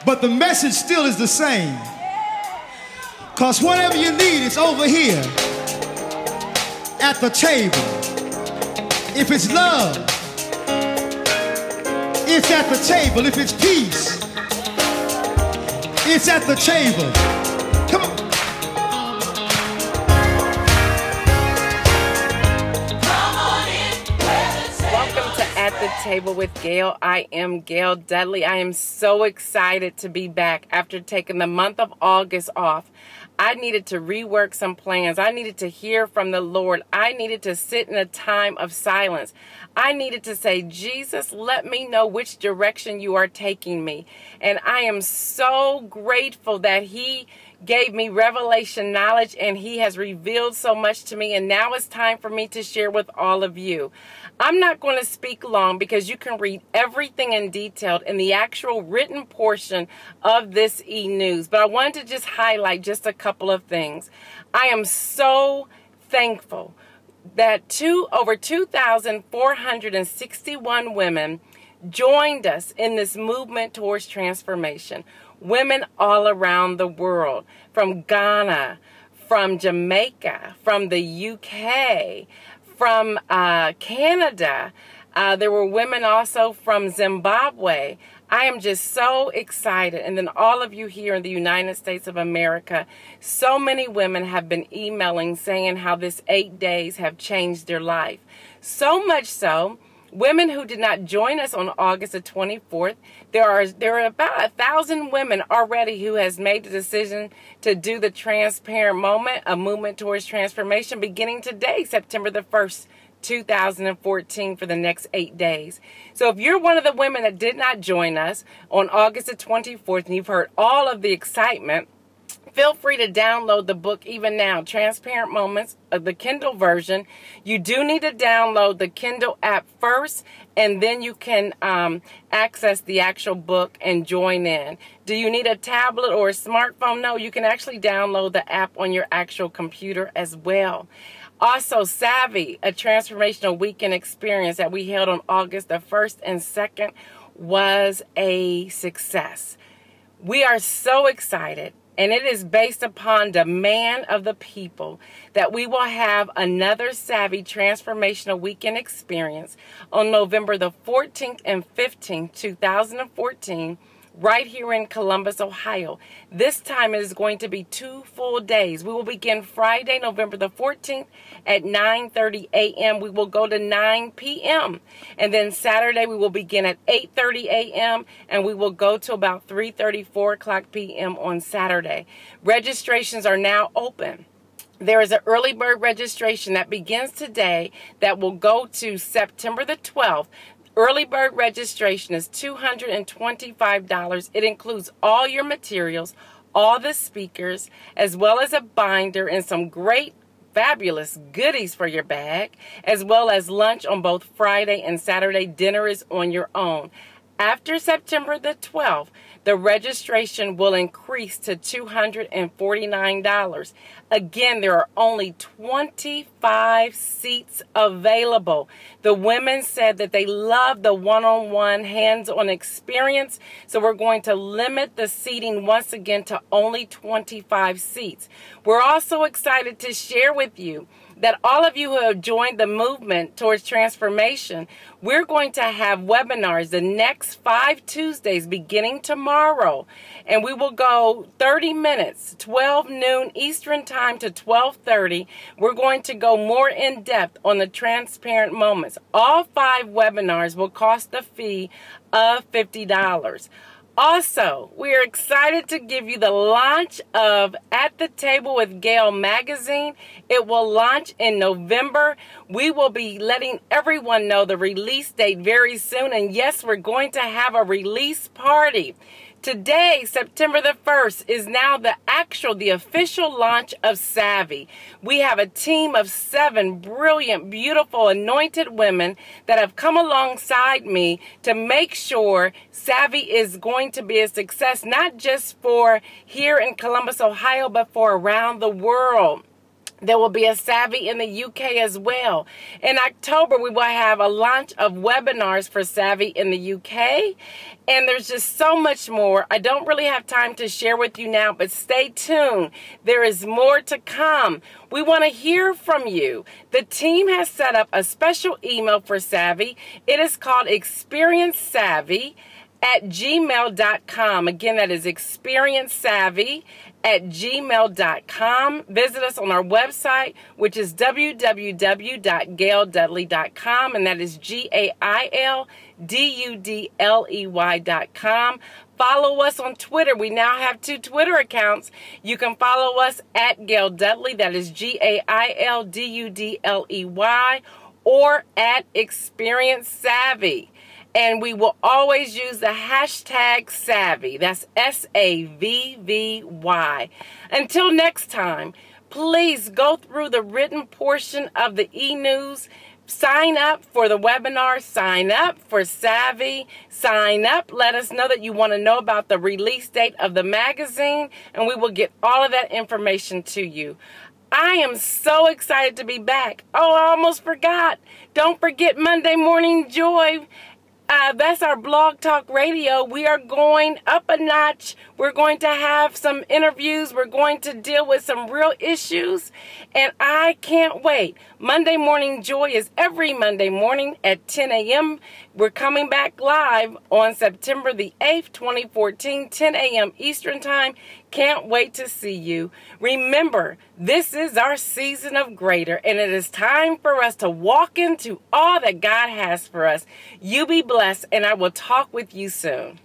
but the message still is the same. Because whatever you need is over here at the table. If it's love, it's at the table. If it's peace, it's at the table. Come on. Welcome to At the Table with Gail. I am Gail Dudley. I am so excited to be back after taking the month of August off. I needed to rework some plans. I needed to hear from the Lord. I needed to sit in a time of silence. I needed to say, Jesus, let me know which direction you are taking me. And I am so grateful that He gave me revelation knowledge and He has revealed so much to me. And now it's time for me to share with all of you. I'm not going to speak long because you can read everything in detail in the actual written portion of this e-news. But I wanted to just highlight just a couple of things. I am so thankful that over 2,461 women joined us in this movement towards transformation. Women all around the world, from Ghana, from Jamaica, from the UK, from Canada. There were women also from Zimbabwe. I am just so excited. And then all of you here in the United States of America, so many women have been emailing saying how this 8 days have changed their life. So much so, women who did not join us on August the 24th, there are about 1,000 women already who has made the decision to do the Transparent Moment, a movement towards transformation, beginning today, September the 1st, 2014, for the next 8 days. So if you're one of the women that did not join us on August the 24th and you've heard all of the excitement, feel free to download the book even now, Transparent Moments, the Kindle version. You do need to download the Kindle app first, and then you can access the actual book and join in. Do you need a tablet or a smartphone? No, you can actually download the app on your actual computer as well. Also, Savvy, a transformational weekend experience that we held on August the 1st and 2nd, was a success. We are so excited. And it is based upon demand of the people that we will have another Savvy Transformational Weekend experience on November the 14th and 15th, 2014, right here in Columbus, Ohio. This time it is going to be 2 full days. We will begin Friday, November the 14th at 9:30 a.m. We will go to 9 p.m. And then Saturday we will begin at 8:30 a.m. and we will go to about 3:30, 4 o'clock p.m. on Saturday. Registrations are now open. There is an early bird registration that begins today that will go to September the 12th. Early bird registration is $225. It includes all your materials, all the speakers, as well as a binder and some great, fabulous goodies for your bag, as well as lunch on both Friday and Saturday. Dinner is on your own. After September the 12th, the registration will increase to $249. Again, there are only 25 seats available. The women said that they love the one-on-one, hands-on experience, so we're going to limit the seating once again to only 25 seats. We're also excited to share with you that all of you who have joined the movement towards transformation, we're going to have webinars the next 5 Tuesdays beginning tomorrow. And we will go 30 minutes, 12 noon Eastern time to 12:30. We're going to go more in depth on the transparent moments. All 5 webinars will cost a fee of $50. Also, we are excited to give you the launch of At the Table with Gail magazine. It will launch in November. We will be letting everyone know the release date very soon. And yes, we're going to have a release party. Today, September the 1st, is now the official launch of Savvy. We have a team of 7 brilliant, beautiful, anointed women that have come alongside me to make sure Savvy is going to be a success, not just for here in Columbus, Ohio, but for around the world. There will be a Savvy in the UK as well. In October, we will have a launch of webinars for Savvy in the UK. And there's just so much more. I don't really have time to share with you now, but stay tuned. There is more to come. We want to hear from you. The team has set up a special email for Savvy. It is called ExperienceSavvy@gmail.com. Again, that is ExperienceSavvy@gmail.com. Visit us on our website, which is www.gaildudley.com, and that is GAILDUDLEY.com. Follow us on Twitter. We now have 2 Twitter accounts. You can follow us at Gail Dudley, that is GAILDUDLEY, or at Experience Savvy. And we will always use the hashtag Savvy. That's SAVVY. Until next time, please go through the written portion of the e-news. Sign up for the webinar. Sign up for Savvy. Sign up. Let us know that you want to know about the release date of the magazine, and we will get all of that information to you. I am so excited to be back. Oh, I almost forgot. Don't forget Monday Morning Joy. That's our Blog Talk Radio. We are going up a notch. We're going to have some interviews. We're going to deal with some real issues. And I can't wait. Monday Morning Joy is every Monday morning at 10 a.m. We're coming back live on September the 8th, 2014, 10 a.m. Eastern Time. Can't wait to see you. Remember, this is our season of greater, and it is time for us to walk into all that God has for us. You be blessed, and I will talk with you soon.